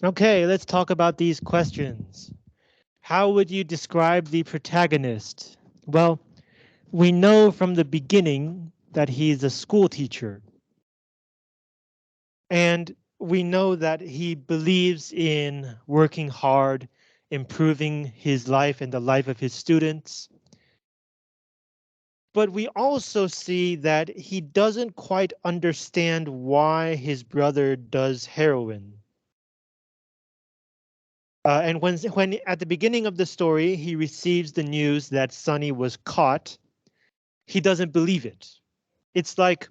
Okay, let's talk about these questions. How would you describe the protagonist? Well, we know from the beginning that he's a school teacher. And we know that he believes in working hard, improving his life and the life of his students. But we also see that he doesn't quite understand why his brother does heroin. And when at the beginning of the story, he receives the news that Sonny was caught, he doesn't believe it. It's like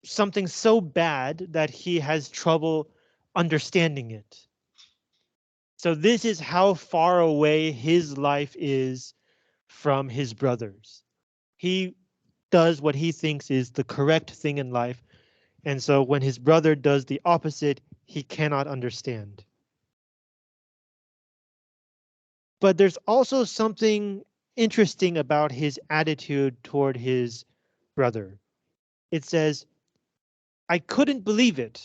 something so bad that he has trouble understanding it. So this is how far away his life is from his brother's. He does what he thinks is the correct thing in life. And so when his brother does the opposite, he cannot understand. But there's also something interesting about his attitude toward his brother. It says, I couldn't believe it.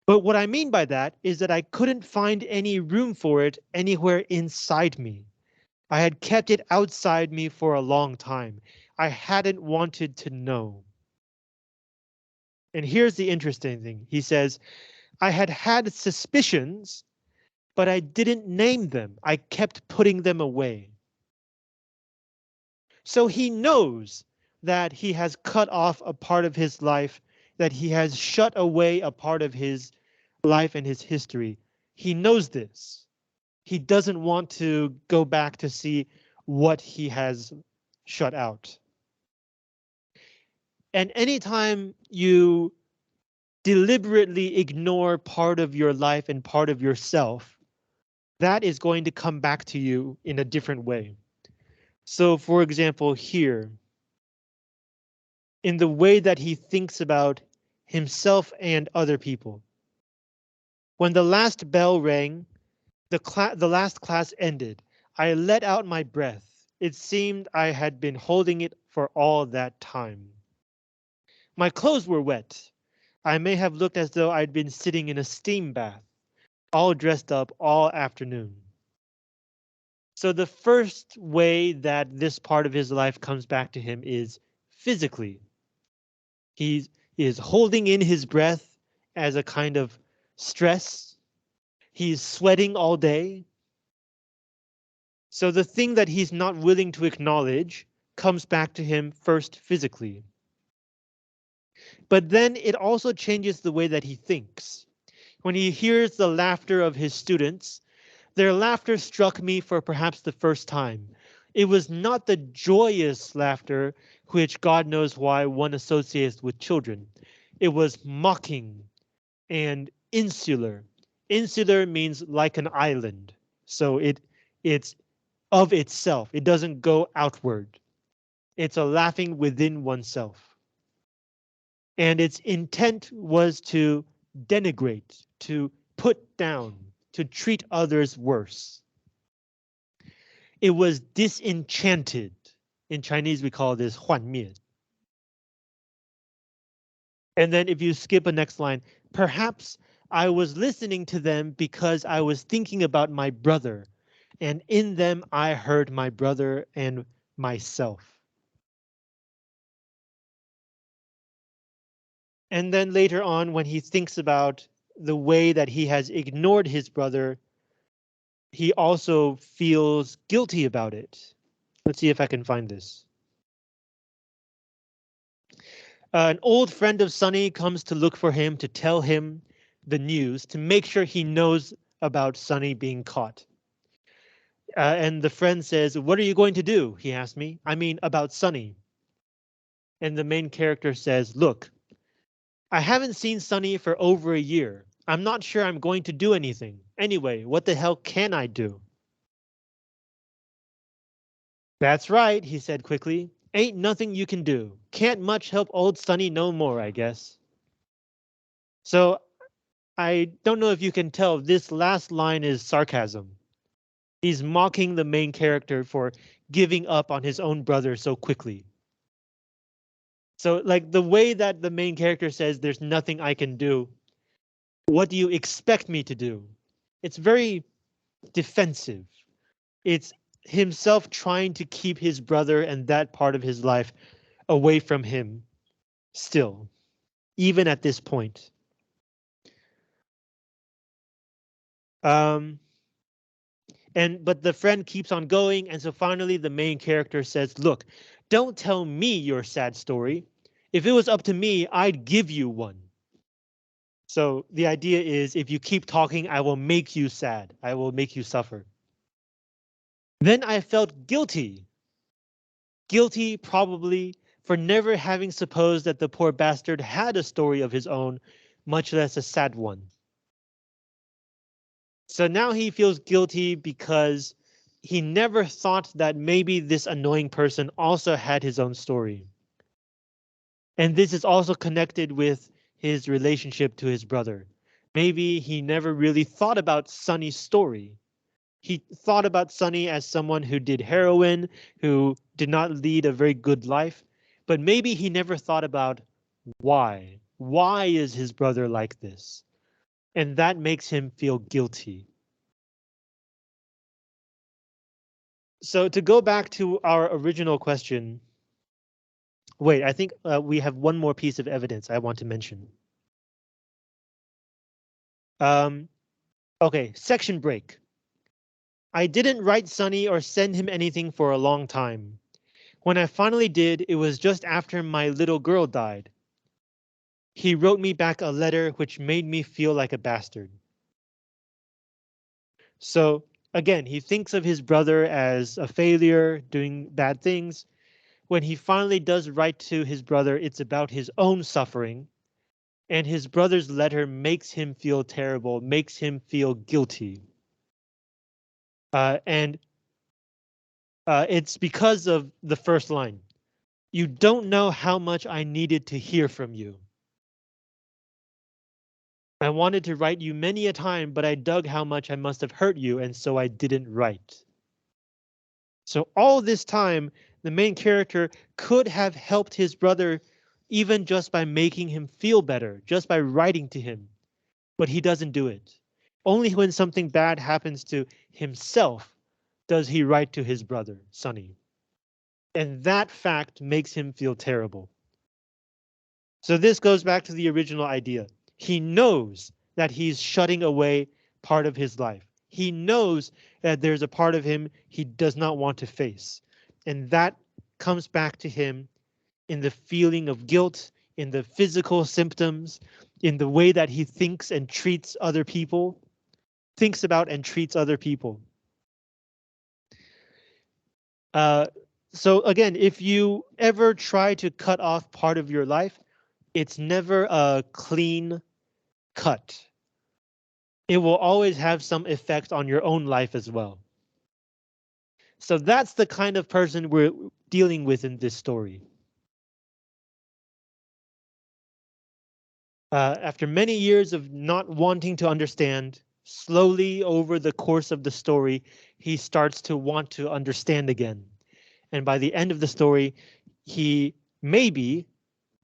But what I mean by that is that I couldn't find any room for it anywhere inside me. I had kept it outside me for a long time. I hadn't wanted to know. And here's the interesting thing. He says, I had had suspicions, but I didn't name them. I kept putting them away. So he knows that he has cut off a part of his life, that he has shut away a part of his life and his history. He knows this. He doesn't want to go back to see what he has shut out. And anytime you deliberately ignore part of your life and part of yourself, that is going to come back to you in a different way. So, for example, here, in the way that he thinks about himself and other people. When the last bell rang, the last class ended. I let out my breath. It seemed I had been holding it for all that time. My clothes were wet. I may have looked as though I'd been sitting in a steam bath, all dressed up all afternoon. So the first way that this part of his life comes back to him is physically. He is holding in his breath as a kind of stress. He's sweating all day. So the thing that he's not willing to acknowledge comes back to him first physically. But then it also changes the way that he thinks. When he hears the laughter of his students, their laughter struck me for perhaps the first time. It was not the joyous laughter which God knows why one associates with children. It was mocking and insular. Insular means like an island. So it's of itself. It doesn't go outward. It's a laughing within oneself. And its intent was to denigrate, to put down, to treat others worse. It was disenchanted. In Chinese, we call this 幻灭. And then if you skip a next line, perhaps I was listening to them because I was thinking about my brother, and in them I heard my brother and myself. And then later on, when he thinks about the way that he has ignored his brother, he also feels guilty about it. Let's see if I can find this. An old friend of Sonny comes to look for him to tell him the news, to make sure he knows about Sonny being caught. And the friend says, what are you going to do? He asked me. I mean, about Sonny. And the main character says, look, I haven't seen Sonny for over a year. I'm not sure I'm going to do anything. Anyway, what the hell can I do? That's right, he said quickly. Ain't nothing you can do. Can't much help old Sonny no more, I guess. So I don't know if you can tell, this last line is sarcasm. He's mocking the main character for giving up on his own brother so quickly. So like the way that the main character says there's nothing I can do, What do you expect me to do? It's very defensive. It's himself trying to keep his brother and that part of his life away from him still, even at this point. Um, but the friend keeps on going, and so finally the main character says, "Look, don't tell me your sad story. If it was up to me, I'd give you one." So the idea is, if you keep talking, I will make you sad. I will make you suffer. Then I felt guilty. Guilty, probably, for never having supposed that the poor bastard had a story of his own, much less a sad one. So now he feels guilty because he never thought that maybe this annoying person also had his own story. And this is also connected with his relationship to his brother. Maybe he never really thought about Sonny's story. He thought about Sonny as someone who did heroin, who did not lead a very good life, but maybe he never thought about why. Why is his brother like this? And that makes him feel guilty. So to go back to our original question, wait, I think we have one more piece of evidence I want to mention. Um, okay, section break. I didn't write Sonny or send him anything for a long time. When I finally did, it was just after my little girl died. He wrote me back a letter which made me feel like a bastard. So again, he thinks of his brother as a failure, doing bad things. When he finally does write to his brother, it's about his own suffering. And his brother's letter makes him feel terrible, makes him feel guilty. And it's because of the first line. You don't know how much I needed to hear from you. I wanted to write you many a time, but I dug how much I must have hurt you, and so I didn't write. So all this time, the main character could have helped his brother even just by making him feel better, just by writing to him, but he doesn't do it. Only when something bad happens to himself does he write to his brother, Sonny. And that fact makes him feel terrible. So this goes back to the original idea. He knows that he's shutting away part of his life. He knows that there's a part of him he does not want to face. And that comes back to him in the feeling of guilt, in the physical symptoms, in the way that he thinks and treats other people, thinks about and treats other people. Uh, so again, if you ever try to cut off part of your life, it's never a clean cut. It will always have some effect on your own life as well. So that's the kind of person we're dealing with in this story. After many years of not wanting to understand, slowly over the course of the story, he starts to want to understand again. And by the end of the story, he maybe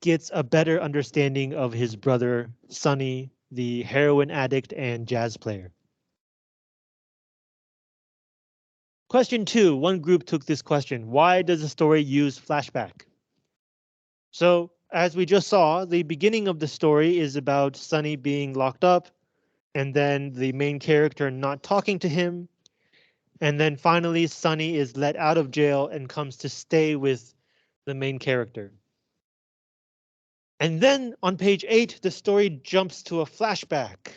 gets a better understanding of his brother, Sonny, the heroin addict and jazz player. Question 2, one group took this question. Why does the story use flashback? So as we just saw, the beginning of the story is about Sonny being locked up and then the main character not talking to him. And then finally, Sonny is let out of jail and comes to stay with the main character. And then on page 8, the story jumps to a flashback.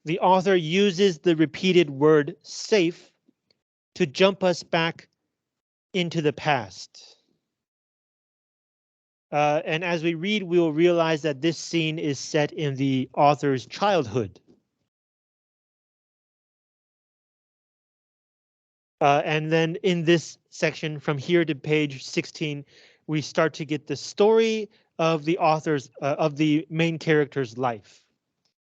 The author uses the repeated word safe to jump us back into the past. And as we read, we will realize that this scene is set in the author's childhood. And then in this section from here to page 16, we start to get the story of the of the main character's life.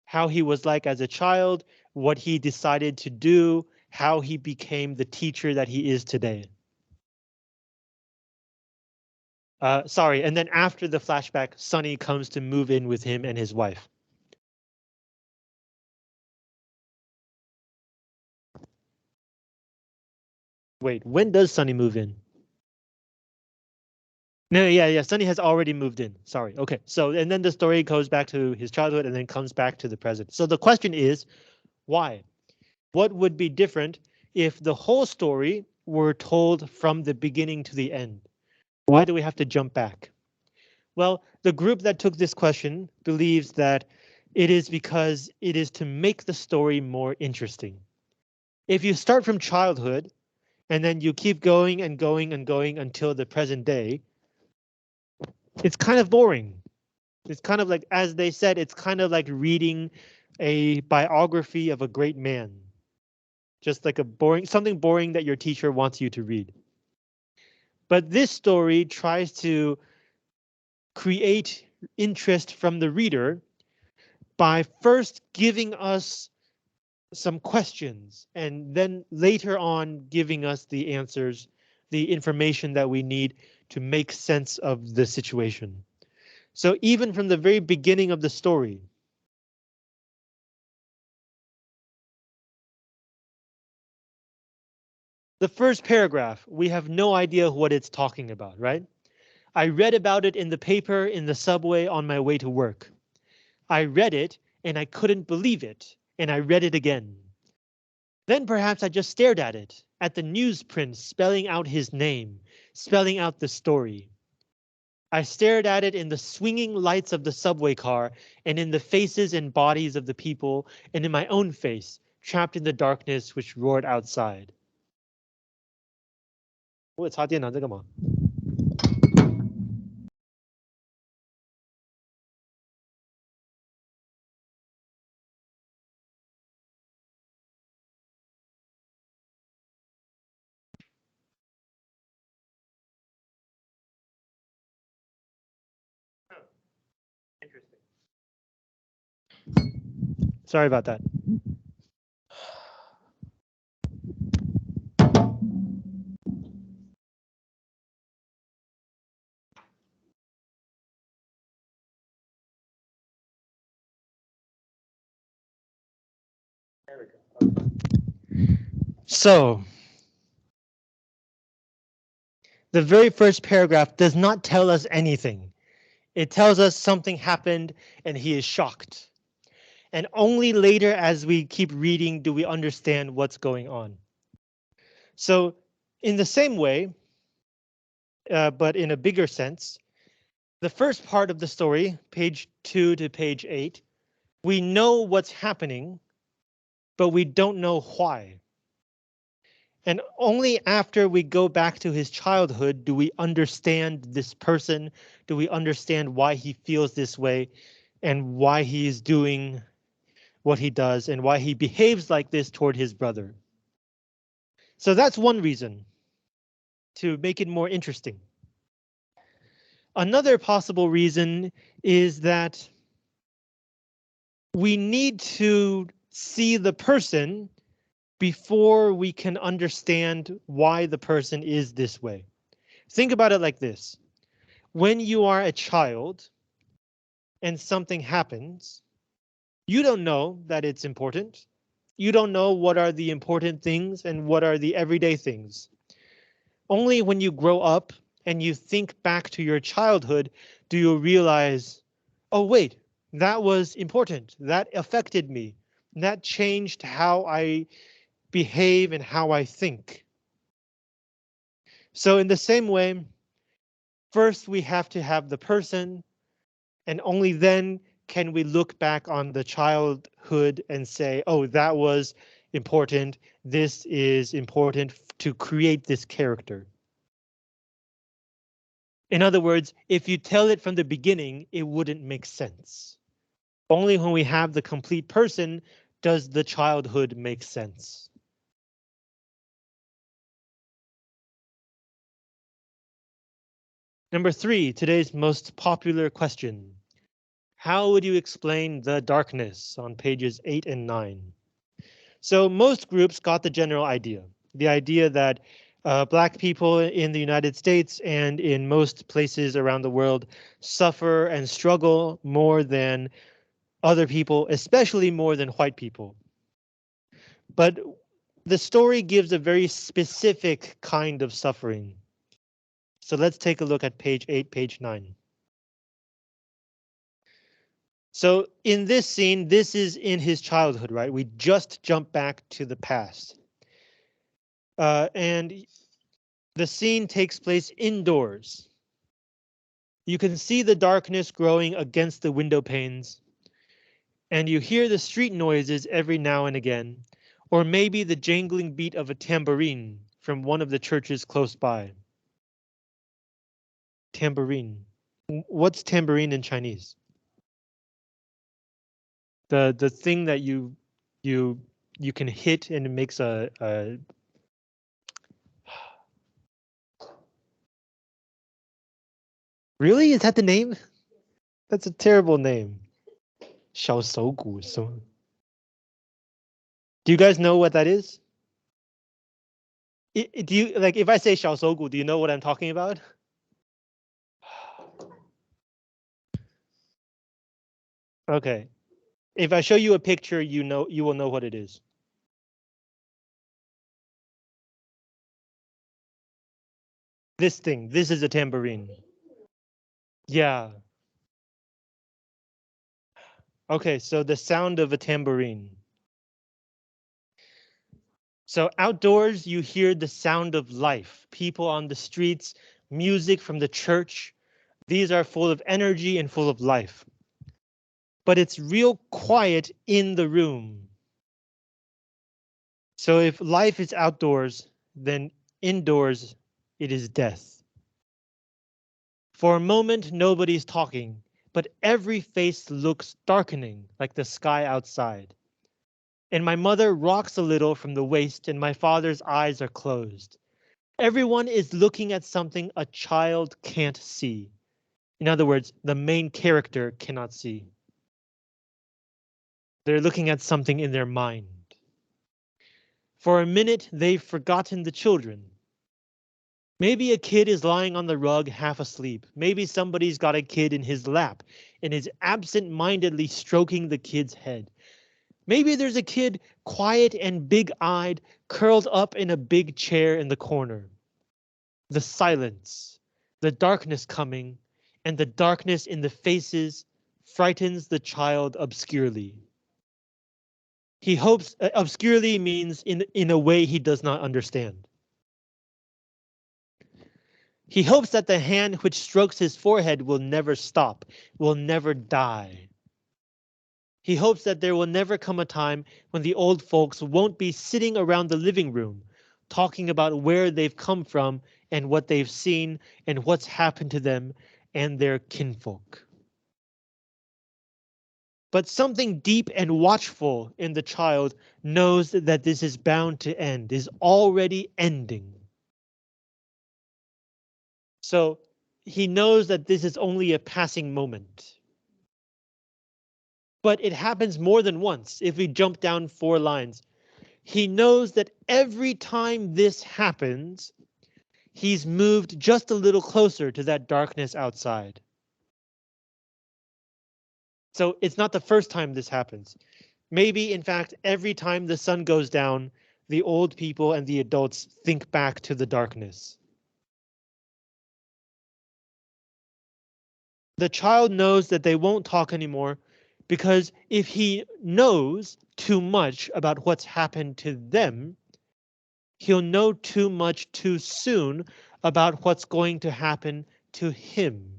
How he was like as a child, what he decided to do, how he became the teacher that he is today. Sorry, and then after the flashback, Sonny comes to move in with him and his wife. Wait, when does Sonny move in? No, yeah, Sonny has already moved in. Sorry. Okay, so and then the story goes back to his childhood and then comes back to the present. So the question is, why? What would be different if the whole story were told from the beginning to the end? Why do we have to jump back? Well, the group that took this question believes that it is because it is to make the story more interesting. If you start from childhood and then you keep going and going and going until the present day, it's kind of boring. It's kind of like, as they said, it's kind of like reading a biography of a great man. Just like something boring that your teacher wants you to read. But this story tries to create interest from the reader by first giving us some questions and then later on giving us the answers, the information that we need to make sense of the situation. So even from the very beginning of the story, the first paragraph, we have no idea what it's talking about, right? I read about it in the paper in the subway on my way to work. I read it and I couldn't believe it, and I read it again. Then perhaps I just stared at the newsprint spelling out his name, spelling out the story. I stared at it in the swinging lights of the subway car and in the faces and bodies of the people and in my own face, trapped in the darkness which roared outside. 我有插电啊，这干嘛？ Interesting. Sorry about that. There we go. Okay. So the very first paragraph does not tell us anything. It tells us something happened and he is shocked. And only later as we keep reading do we understand what's going on. So in the same way, but in a bigger sense, the first part of the story, page 2 to page 8, we know what's happening, but we don't know why. And only after we go back to his childhood do we understand this person, do we understand why he feels this way and why he is doing what he does and why he behaves like this toward his brother. So that's one reason, to make it more interesting. Another possible reason is that we need to see the person before we can understand why the person is this way. Think about it like this. When you are a child and something happens, you don't know that it's important. You don't know what are the important things and what are the everyday things. Only when you grow up and you think back to your childhood do you realize, oh wait, that was important. That affected me. That changed how I behave and how I think. So in the same way, first we have to have the person, and only then can we look back on the childhood and say, oh, that was important. This is important to create this character. In other words, if you tell it from the beginning, it wouldn't make sense. Only when we have the complete person does the childhood make sense. Number 3, today's most popular question. How would you explain the darkness on pages 8 and 9? So most groups got the general idea. The idea that Black people in the United States and in most places around the world suffer and struggle more than other people, especially more than white people. But the story gives a very specific kind of suffering. So let's take a look at page 8, page 9. So in this scene, this is in his childhood, right? We just jump back to the past. And the scene takes place indoors. You can see the darkness growing against the window panes, and you hear the street noises every now and again, or maybe the jangling beat of a tambourine from one of the churches close by. Tambourine. What's tambourine in Chinese? The thing that you you can hit and it makes a Really? Is that the name? That's a terrible name. 小手鼓. So, do you guys know what that is? Do you like if I say 小手鼓, do you know what I'm talking about? Okay. If I show you a picture, you will know what it is. This thing. This is a tambourine. Yeah. Okay, so the sound of a tambourine. So outdoors, you hear the sound of life, people on the streets, music from the church. These are full of energy and full of life. But it's real quiet in the room. So if life is outdoors, then indoors, it is death. For a moment, nobody's talking, but every face looks darkening like the sky outside. And my mother rocks a little from the waist and my father's eyes are closed. Everyone is looking at something a child can't see. In other words, the main character cannot see. They're looking at something in their mind. For a minute, they've forgotten the children. Maybe a kid is lying on the rug half asleep. Maybe somebody's got a kid in his lap and is absent-mindedly stroking the kid's head. Maybe there's a kid quiet and big-eyed, curled up in a big chair in the corner. The silence, the darkness coming, and the darkness in the faces frightens the child obscurely. He hopes obscurely means in a way he does not understand. He hopes that the hand which strokes his forehead will never stop, will never die. He hopes that there will never come a time when the old folks won't be sitting around the living room, talking about where they've come from and what they've seen and what's happened to them and their kinfolk. But something deep and watchful in the child knows that this is bound to end, is already ending. So he knows that this is only a passing moment. But it happens more than once if we jump down 4 lines. He knows that every time this happens, he's moved just a little closer to that darkness outside. So it's not the first time this happens. Maybe, in fact, every time the sun goes down, the old people and the adults think back to the darkness. The child knows that they won't talk anymore because if he knows too much about what's happened to them, he'll know too much too soon about what's going to happen to him.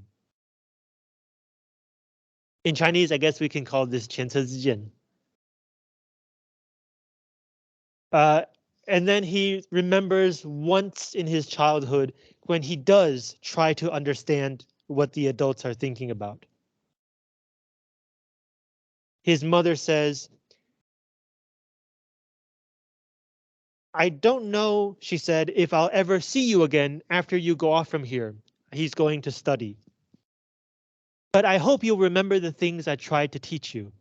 In Chinese, I guess we can call this 前车之鉴. And then he remembers once in his childhood when he does try to understand what the adults are thinking about. His mother says, I don't know, she said, if I'll ever see you again after you go off from here. He's going to study. But I hope you'll remember the things I tried to teach you.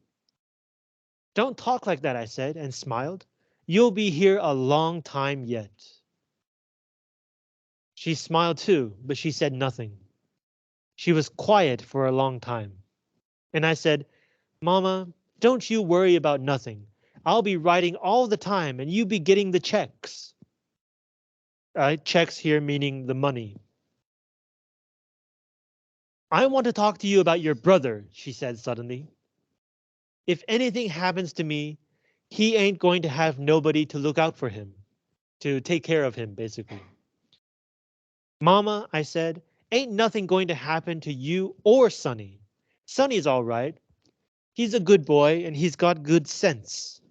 Don't talk like that, I said, and smiled. You'll be here a long time yet. She smiled too, but she said nothing. She was quiet for a long time. And I said, Mama, don't you worry about nothing. I'll be writing all the time and you be getting the checks. Checks here meaning the money. I want to talk to you about your brother, she said suddenly. If anything happens to me, he ain't going to have nobody to look out for him, to take care of him, basically. Mama, I said, ain't nothing going to happen to you or Sonny. Sonny's all right. He's a good boy and he's got good sense.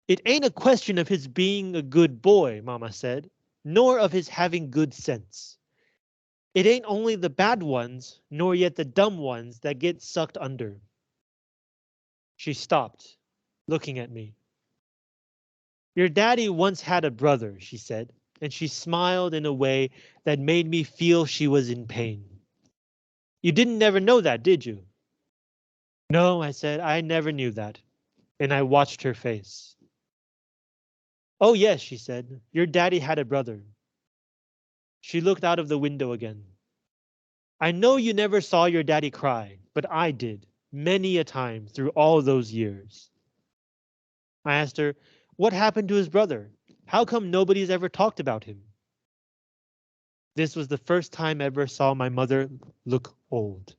It ain't a question of his being a good boy, Mama said, nor of his having good sense. It ain't only the bad ones, nor yet the dumb ones that get sucked under. She stopped, looking at me. Your daddy once had a brother, she said, and she smiled in a way that made me feel she was in pain. You didn't never know that, did you? No, I said, I never knew that. And I watched her face. Oh, yes, she said, your daddy had a brother. She looked out of the window again. I know you never saw your daddy cry, but I did, many a time through all those years. I asked her, what happened to his brother? How come nobody's ever talked about him? This was the first time I ever saw my mother look old.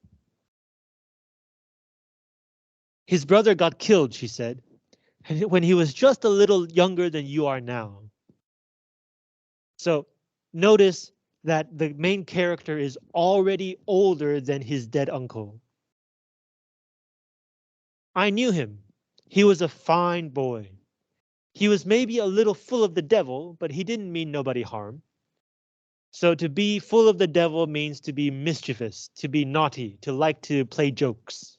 His brother got killed, she said, when he was just a little younger than you are now. So notice that the main character is already older than his dead uncle. I knew him. He was a fine boy. He was maybe a little full of the devil, but he didn't mean nobody harm. So to be full of the devil means to be mischievous, to be naughty, to like to play jokes.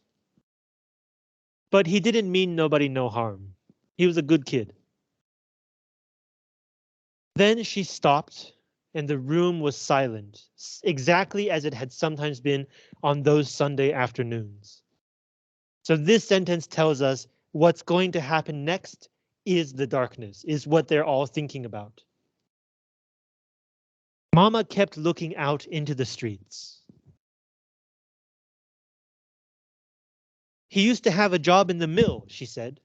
But he didn't mean nobody no harm. He was a good kid. Then she stopped and the room was silent, exactly as it had sometimes been on those Sunday afternoons. So this sentence tells us what's going to happen next is the darkness, is what they're all thinking about. Mama kept looking out into the streets. He used to have a job in the mill, she said.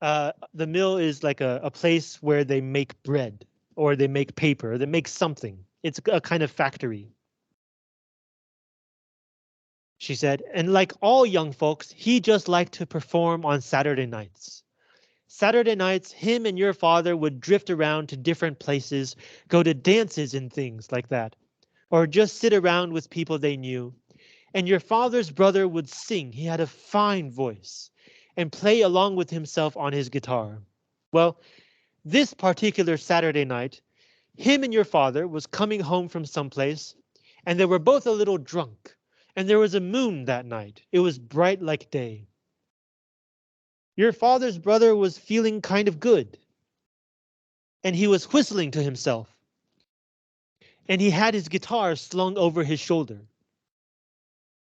The mill is like a place where they make bread or they make paper, they make something. It's a kind of factory. She said, and like all young folks, he just liked to perform on Saturday nights. Saturday nights, him and your father would drift around to different places, go to dances and things like that, or just sit around with people they knew. And your father's brother would sing. He had a fine voice and play along with himself on his guitar. Well, this particular Saturday night, him and your father was coming home from someplace, and they were both a little drunk. And there was a moon that night. It was bright like day. Your father's brother was feeling kind of good. And he was whistling to himself. And he had his guitar slung over his shoulder.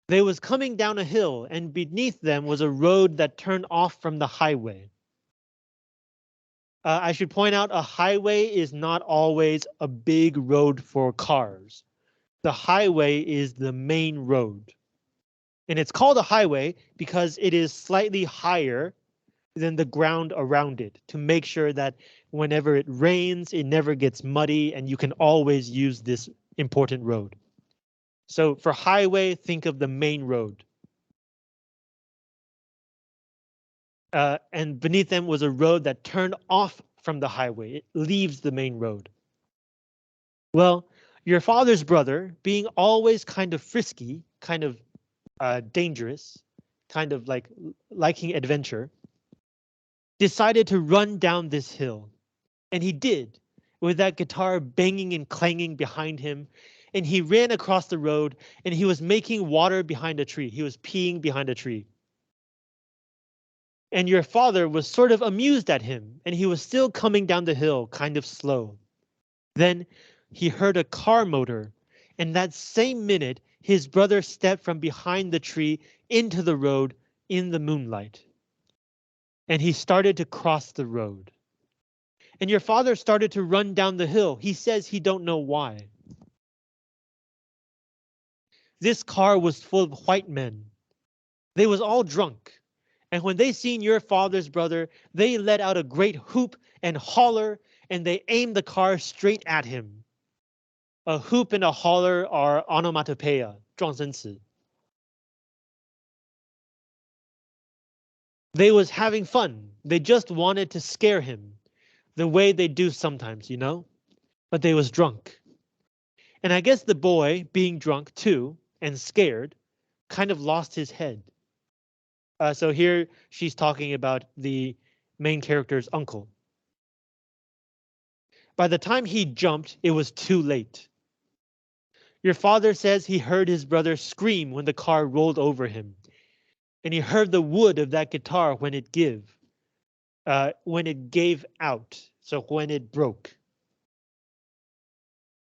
They was coming down a hill, and beneath them was a road that turned off from the highway. I should point out a highway is not always a big road for cars. The highway is the main road. And it's called a highway because it is slightly higher than the ground around it to make sure that whenever it rains, it never gets muddy and you can always use this important road. So for highway, think of the main road. And beneath them was a road that turned off from the highway. It leaves the main road. Well, your father's brother, being always kind of frisky, kind of dangerous, kind of like liking adventure, decided to run down this hill. And he did, with that guitar banging and clanging behind him. And he ran across the road and he was making water behind a tree. He was peeing behind a tree. And your father was sort of amused at him, and he was still coming down the hill, kind of slow. Then he heard a car motor, and that same minute, his brother stepped from behind the tree into the road in the moonlight. And he started to cross the road. And your father started to run down the hill. He says he don't know why. This car was full of white men. They was all drunk. And when they seen your father's brother, they let out a great whoop and holler, and they aimed the car straight at him. A whoop and a holler are onomatopoeia, 状声词. They was having fun. They just wanted to scare him, the way they do sometimes, you know? But they was drunk. And I guess the boy, being drunk too, and scared, kind of lost his head. So here she's talking about the main character's uncle. By the time he jumped, it was too late. Your father says he heard his brother scream when the car rolled over him. And he heard the wood of that guitar when it gave out. So when it broke.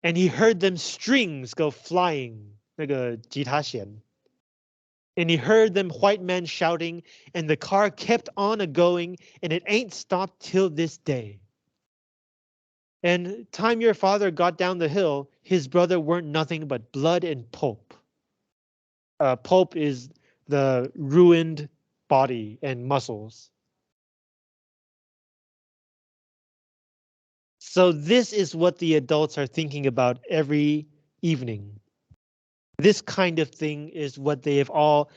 And he heard them strings go flying, 那个吉他弦. And he heard them white men shouting, and the car kept on a-going, and it ain't stopped till this day. And time your father got down the hill, his brother weren't nothing but blood and pulp. Pulp is the ruined body and muscles. So this is what the adults are thinking about every evening. This kind of thing is what they have all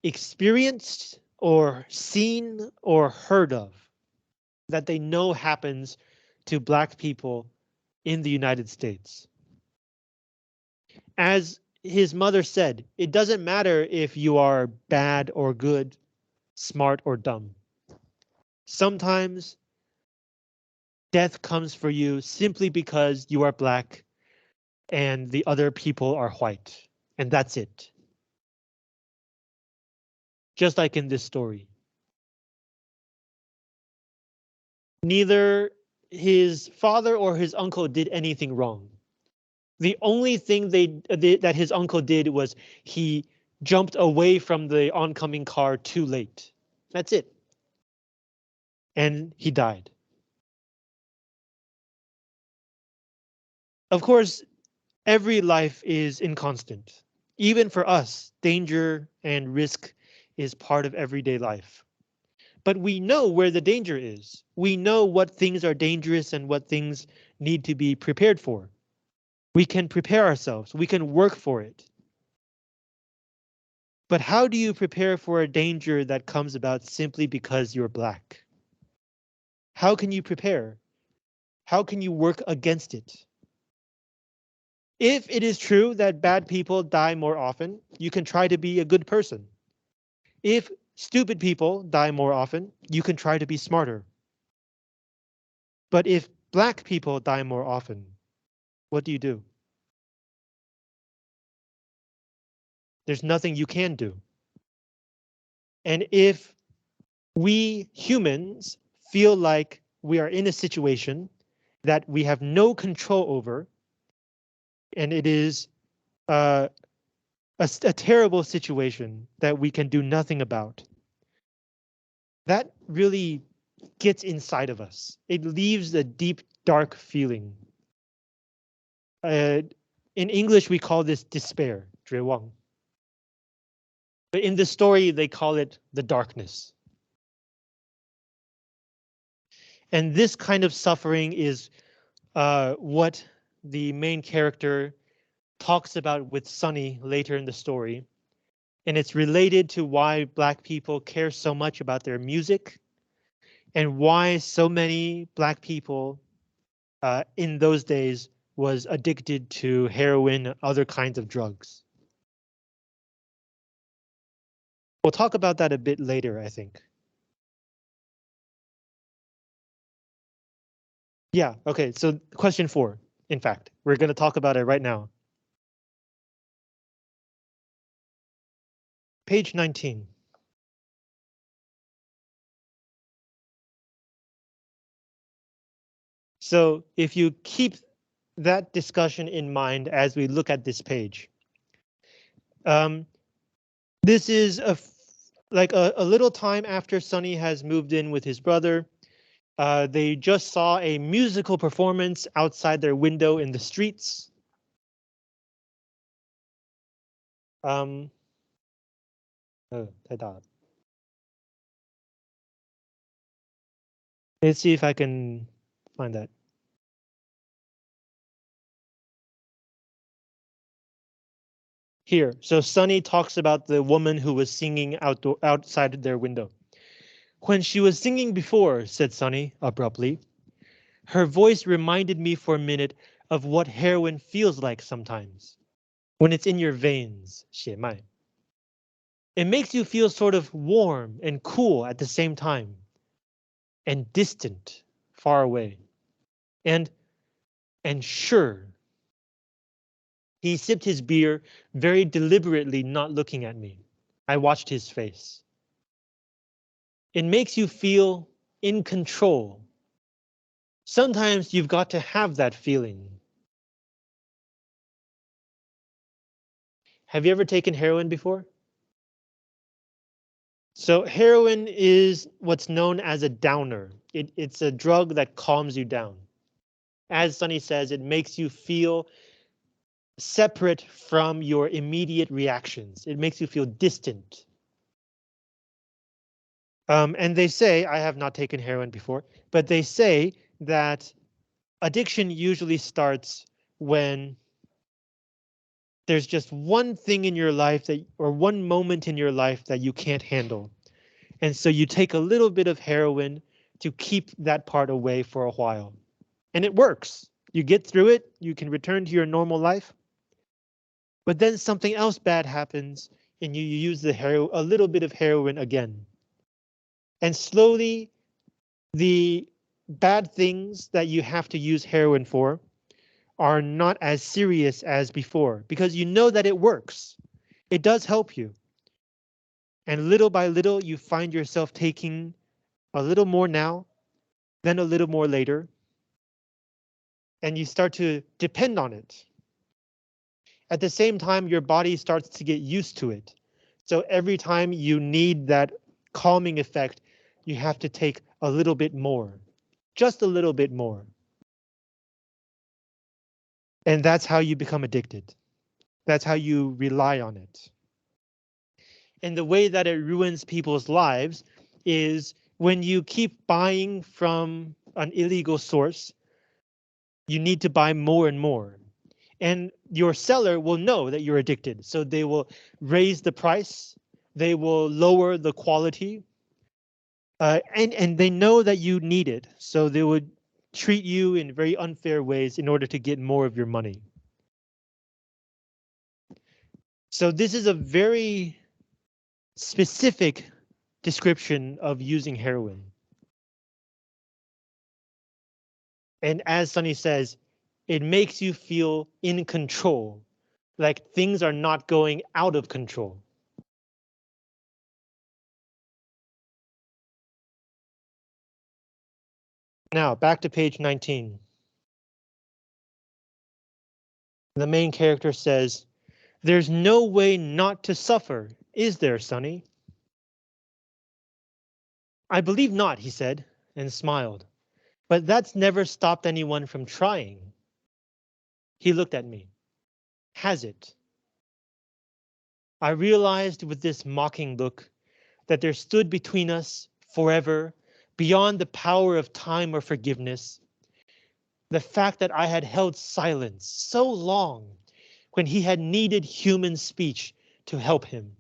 experienced or seen or heard of, that they know happens to Black people in the United States. As his mother said, it doesn't matter if you are bad or good, smart or dumb. Sometimes death comes for you simply because you are Black and the other people are white, and that's it. Just like in this story. Neither his father or his uncle did anything wrong. The only thing that his uncle did was he jumped away from the oncoming car too late. That's it. And he died. Of course, every life is inconstant. Even for us, danger and risk is part of everyday life. But we know where the danger is. We know what things are dangerous and what things need to be prepared for. We can prepare ourselves. We can work for it. But how do you prepare for a danger that comes about simply because you're Black? How can you prepare? How can you work against it? If it is true that bad people die more often, you can try to be a good person. If stupid people die more often, you can try to be smarter. But if Black people die more often, what do you do? There's nothing you can do. And if we humans feel like we are in a situation that we have no control over, and it is a terrible situation that we can do nothing about, that really gets inside of us. It leaves a deep, dark feeling. In English, we call this despair, 绝望. But in the story, they call it the darkness. And this kind of suffering is what the main character talks about with Sonny later in the story. And it's related to why Black people care so much about their music and why so many Black people in those days was addicted to heroin and other kinds of drugs. We'll talk about that a bit later, I think. Yeah, okay, so question 4, in fact, we're going to talk about it right now. Page 19. So if you keep that discussion in mind as we look at this page, this is like a little time after Sonny has moved in with his brother. They just saw a musical performance outside their window in the streets. Oh, 太大了. Let's see if I can find that. Here, so Sonny talks about the woman who was singing outside their window. When she was singing before, said Sonny abruptly, her voice reminded me for a minute of what heroin feels like sometimes. When it's in your veins, 血脉. It makes you feel sort of warm and cool at the same time. And distant, far away. And sure. He sipped his beer, very deliberately not looking at me. I watched his face. It makes you feel in control. Sometimes you've got to have that feeling. Have you ever taken heroin before? So heroin is what's known as a downer. It's a drug that calms you down. As Sonny says, it makes you feel separate from your immediate reactions. It makes you feel distant. And they say, I have not taken heroin before, but they say that addiction usually starts when there's just one thing in your life that, or one moment in your life that you can't handle. And so you take a little bit of heroin to keep that part away for a while. And it works. You get through it, you can return to your normal life. But then something else bad happens and you use a little bit of heroin again. And slowly the bad things that you have to use heroin for are not as serious as before because you know that it works. It does help you. And little by little, you find yourself taking a little more now, then a little more later, and you start to depend on it. At the same time, your body starts to get used to it. So every time you need that calming effect, you have to take a little bit more, just a little bit more. And that's how you become addicted. That's how you rely on it. And the way that it ruins people's lives is when you keep buying from an illegal source, you need to buy more and more. And your seller will know that you're addicted. So they will raise the price. They will lower the quality. And they know that you need it. So they would treat you in very unfair ways in order to get more of your money. So this is a very specific description of using heroin. And as Sonny says, it makes you feel in control, like things are not going out of control. Now, back to page 19. The main character says, "There's no way not to suffer, is there, Sonny?" "I believe not," he said, and smiled. "But that's never stopped anyone from trying." He looked at me. "Has it?" I realized with this mocking look that there stood between us forever, beyond the power of time or forgiveness, the fact that I had held silence so long when he had needed human speech to help him.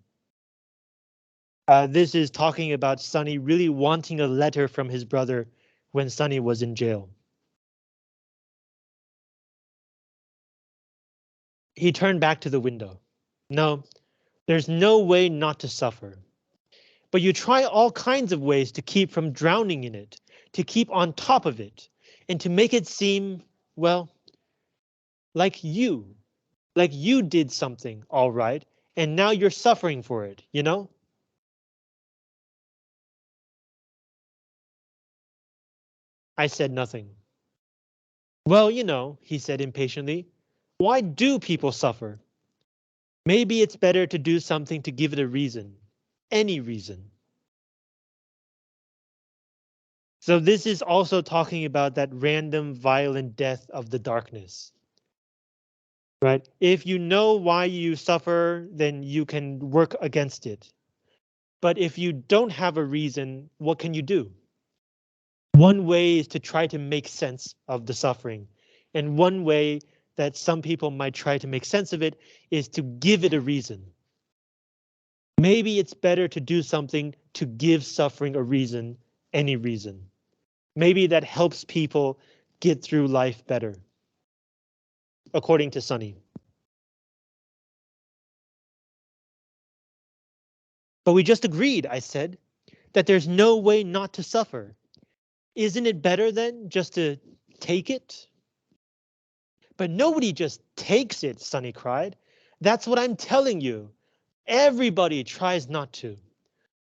This is talking about Sonny really wanting a letter from his brother when Sonny was in jail. He turned back to the window. "No, there's no way not to suffer. But you try all kinds of ways to keep from drowning in it, to keep on top of it, and to make it seem, well, like you did something, all right, and now you're suffering for it, you know?" I said nothing. "Well, you know," he said impatiently, "why do people suffer? Maybe it's better to do something to give it a reason. Any reason." So this is also talking about that random violent death of the darkness. Right? If you know why you suffer, then you can work against it. But if you don't have a reason, what can you do? One way is to try to make sense of the suffering. And one way that some people might try to make sense of it is to give it a reason. Maybe it's better to do something to give suffering a reason, any reason. Maybe that helps people get through life better, according to Sonny. But we just agreed, I said, that there's no way not to suffer. Isn't it better then just to take it? But nobody just takes it, Sonny cried. That's what I'm telling you. Everybody tries not to.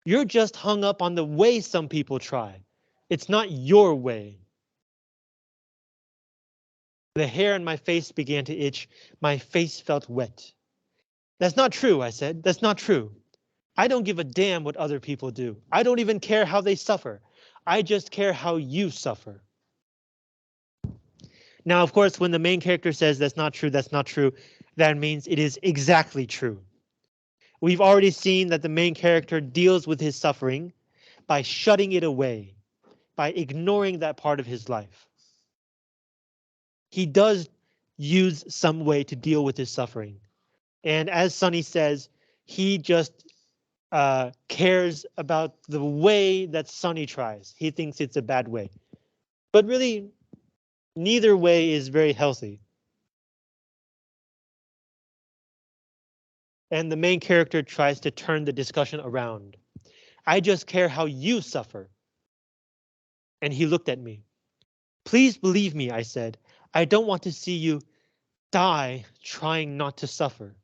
You're just hung up on the way some people try. It's not your way. The hair on my face began to itch. My face felt wet. That's not true, I said. That's not true. I don't give a damn what other people do. I don't even care how they suffer. I just care how you suffer. Now, of course, when the main character says that's not true, that means it is exactly true. We've already seen that the main character deals with his suffering by shutting it away, by ignoring that part of his life. He does use some way to deal with his suffering. And as Sonny says, he just cares about the way that Sonny tries. He thinks it's a bad way. But really, neither way is very healthy. And the main character tries to turn the discussion around. I just care how you suffer. And he looked at me. Please believe me, I said. I don't want to see you die trying not to suffer.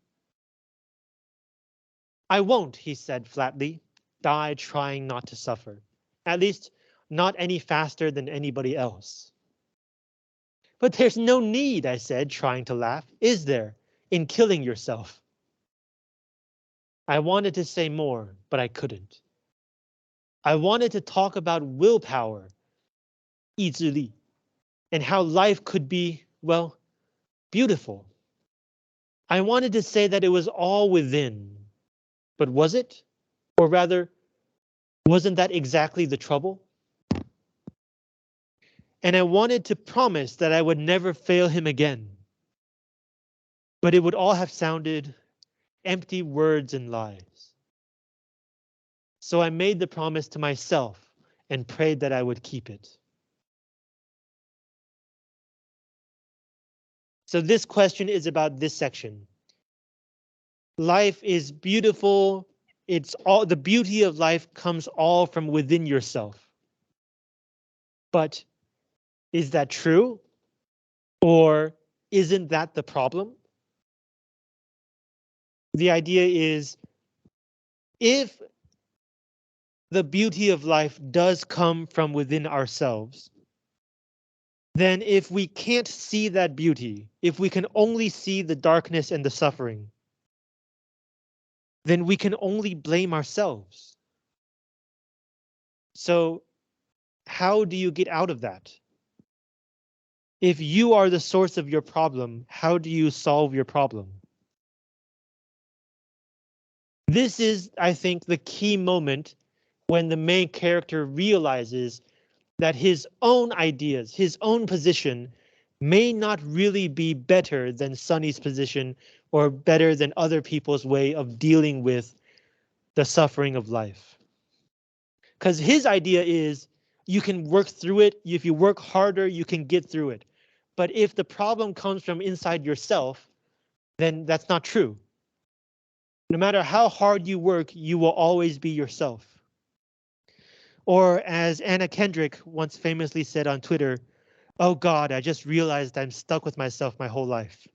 I won't, he said flatly, die trying not to suffer. At least not any faster than anybody else. But there's no need, I said, trying to laugh, is there, in killing yourself? I wanted to say more, but I couldn't. I wanted to talk about willpower, 意志力, and how life could be, well, beautiful. I wanted to say that it was all within, but was it? Or rather, wasn't that exactly the trouble? And I wanted to promise that I would never fail him again. But it would all have sounded empty words and lies. So I made the promise to myself and prayed that I would keep it. So this question is about this section. Life is beautiful. It's all the beauty of life comes all from within yourself. But is that true? Or isn't that the problem? The idea is if the beauty of life does come from within ourselves, then if we can't see that beauty, if we can only see the darkness and the suffering, then we can only blame ourselves. So how do you get out of that? If you are the source of your problem, how do you solve your problem? This is, I think, the key moment when the main character realizes that his own ideas, his own position may not really be better than Sonny's position or better than other people's way of dealing with the suffering of life. Because his idea is you can work through it. If you work harder, you can get through it. But if the problem comes from inside yourself, then that's not true. No matter how hard you work, you will always be yourself. Or as Anna Kendrick once famously said on Twitter, oh God, I just realized I'm stuck with myself my whole life.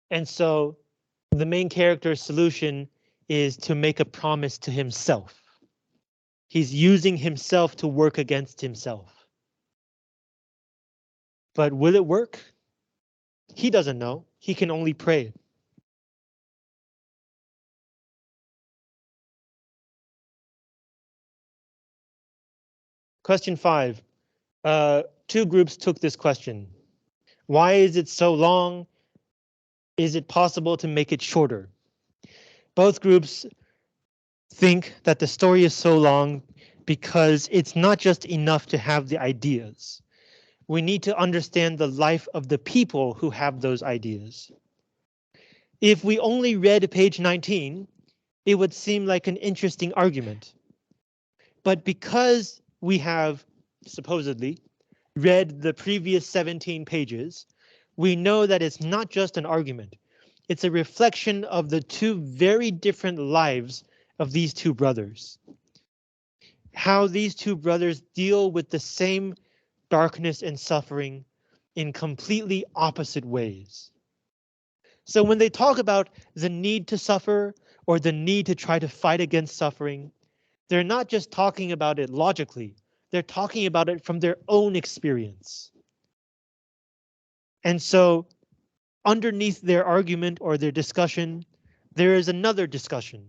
And so the main character's solution is to make a promise to himself. He's using himself to work against himself. But will it work? He doesn't know. He can only pray. Question 5. Two groups took this question. Why is it so long? Is it possible to make it shorter? Both groups think that the story is so long because it's not just enough to have the ideas. We need to understand the life of the people who have those ideas. If we only read page 19, it would seem like an interesting argument. But because we have, supposedly, read the previous 17 pages, we know that it's not just an argument. It's a reflection of the two very different lives of these two brothers. How these two brothers deal with the same darkness and suffering in completely opposite ways. So when they talk about the need to suffer or the need to try to fight against suffering, they're not just talking about it logically, they're talking about it from their own experience. And so underneath their argument or their discussion, there is another discussion.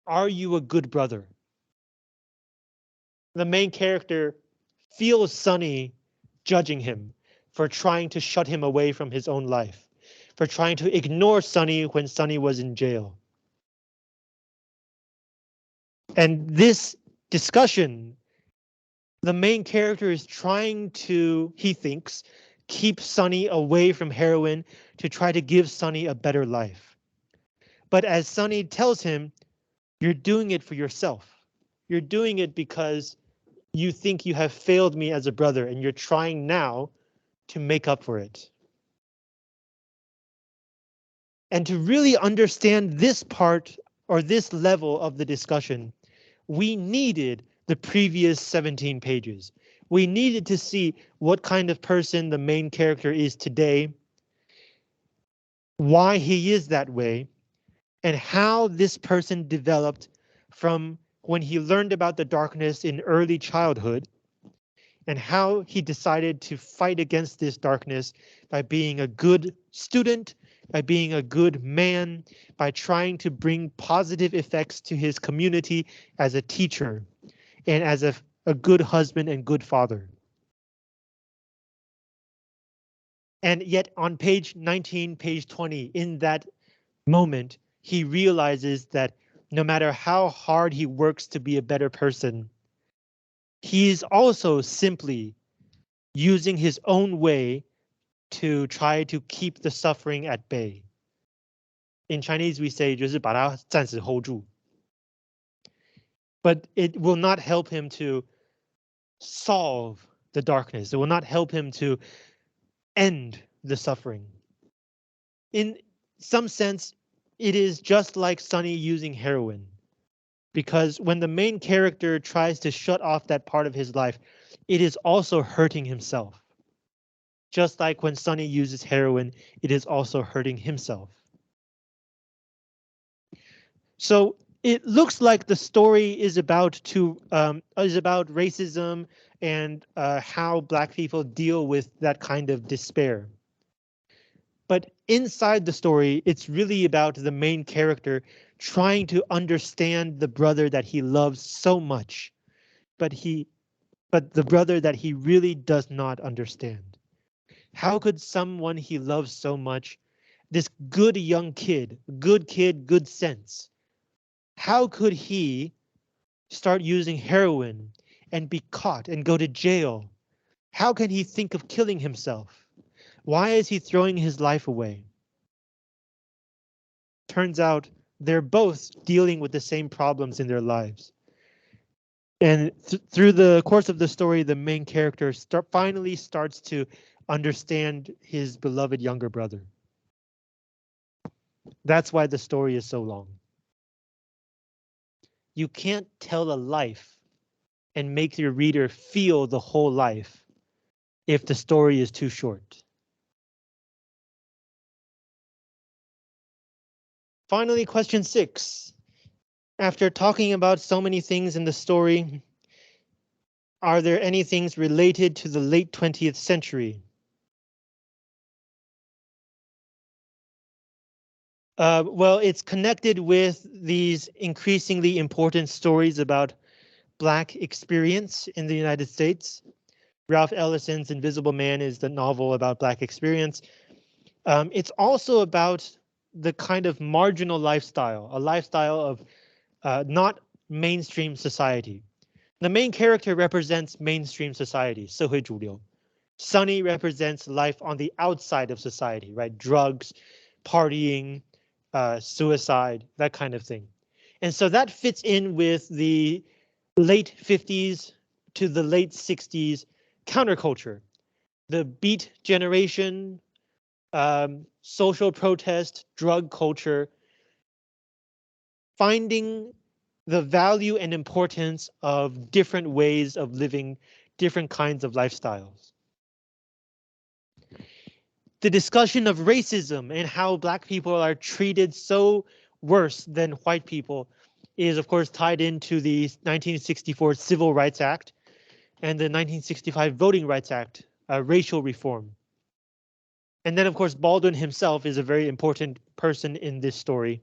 Are you a good brother? The main character feels Sonny judging him for trying to shut him away from his own life, for trying to ignore Sonny when Sonny was in jail. And this discussion, the main character is trying to, he thinks, keep Sonny away from heroin to try to give Sonny a better life. But as Sonny tells him, you're doing it for yourself. You're doing it because you think you have failed me as a brother and you're trying now to make up for it. And to really understand this part or this level of the discussion, we needed the previous 17 pages. We needed to see what kind of person the main character is today, why he is that way, and how this person developed from when he learned about the darkness in early childhood, and how he decided to fight against this darkness by being a good student, by being a good man, by trying to bring positive effects to his community as a teacher and as a good husband and good father. And yet on page 19, page 20, in that moment, he realizes that no matter how hard he works to be a better person, he's also simply using his own way to try to keep the suffering at bay. In Chinese, we say 就是把它暂时 hold 住. But it will not help him to solve the darkness. It will not help him to end the suffering. In some sense, it is just like Sonny using heroin. Because when the main character tries to shut off that part of his life, it is also hurting himself. Just like when Sonny uses heroin, it is also hurting himself. So it looks like the story is about racism and how Black people deal with that kind of despair. But inside the story, it's really about the main character trying to understand the brother that he loves so much, but the brother that he really does not understand. How could someone he loves so much, this good young kid, good sense, how could he start using heroin and be caught and go to jail? How can he think of killing himself? Why is he throwing his life away? Turns out they're both dealing with the same problems in their lives. And through the course of the story, the main character finally starts to understand his beloved younger brother. That's why the story is so long. You can't tell a life and make your reader feel the whole life if the story is too short. Finally, question 6. After talking about so many things in the story, are there any things related to the late 20th century? Well, it's connected with these increasingly important stories about Black experience in the United States. Ralph Ellison's Invisible Man is the novel about Black experience. It's also about the kind of marginal lifestyle, a lifestyle of not mainstream society. The main character represents mainstream society, 社会主流. Sonny represents life on the outside of society, right? Drugs, partying, suicide, that kind of thing. And so that fits in with the late 50s to the late 60s counterculture. The Beat generation, social protest, drug culture, finding the value and importance of different ways of living, different kinds of lifestyles. The discussion of racism and how Black people are treated so worse than white people is, of course, tied into the 1964 Civil Rights Act and the 1965 Voting Rights Act, racial reform. And then, of course, Baldwin himself is a very important person in this story.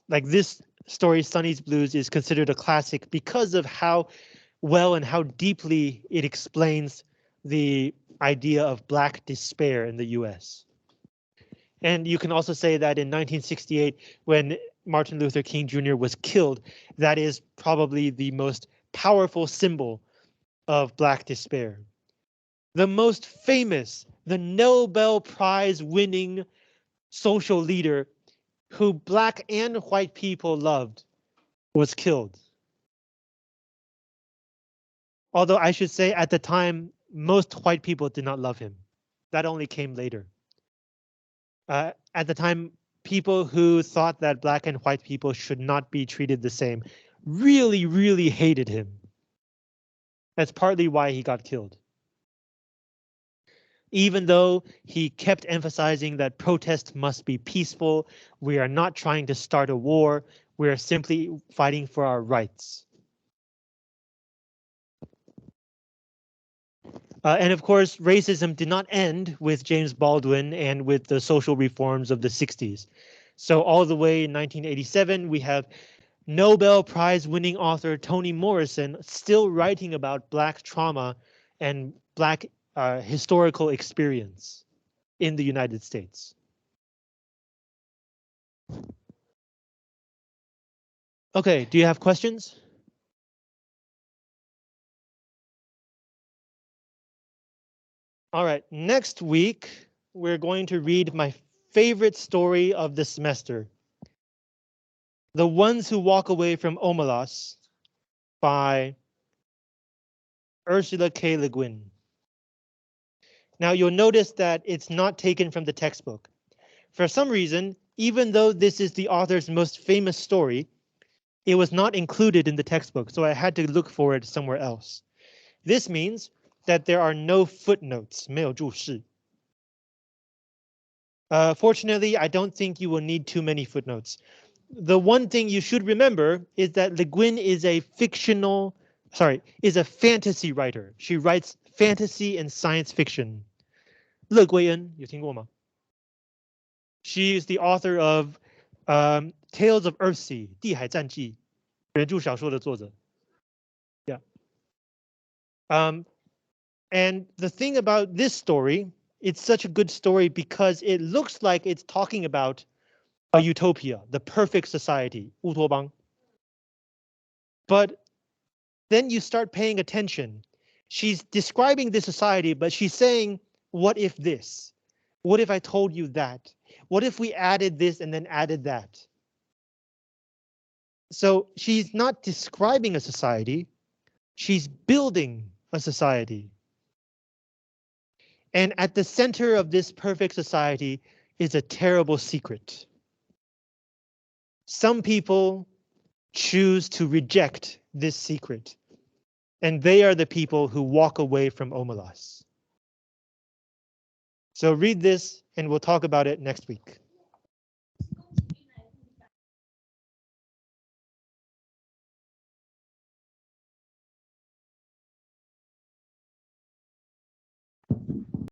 Like this story, Sonny's Blues, is considered a classic because of how well and how deeply it explains the idea of Black despair in the US. And you can also say that in 1968, when Martin Luther King Jr. was killed, that is probably the most powerful symbol of Black despair. The most famous, the Nobel Prize winning social leader who Black and white people loved was killed. Although I should say at the time, most white people did not love him. That only came later. At the time, people who thought that Black and white people should not be treated the same really, really hated him. That's partly why he got killed. Even though he kept emphasizing that protest must be peaceful, we are not trying to start a war, we are simply fighting for our rights. And of course, racism did not end with James Baldwin and with the social reforms of the 60s. So all the way in 1987, we have Nobel Prize winning author Toni Morrison still writing about Black trauma and Black historical experience in the United States. Okay, do you have questions? All right, next week, we're going to read my favorite story of the semester, The Ones Who Walk Away from Omelas by Ursula K. Le Guin. Now you'll notice that it's not taken from the textbook. For some reason, even though this is the author's most famous story, it was not included in the textbook, so I had to look for it somewhere else. This means that there are no footnotes, 没有注释. Fortunately, I don't think you will need too many footnotes. The one thing you should remember is that Le Guin is a fantasy writer. She writes fantasy and science fiction. 乐归恩有听过吗? She is the author of Tales of Earthsea, 地海战记, 原著小说的作者. Yeah. And the thing about this story, it's such a good story because it looks like it's talking about a utopia, the perfect society, 乌托邦. But then you start paying attention. She's describing this society, but she's saying, what if this? What if I told you that? What if we added this and then added that? So she's not describing a society, she's building a society. And at the center of this perfect society is a terrible secret. Some people choose to reject this secret, and they are the people who walk away from Omelas. So read this and we'll talk about it next week.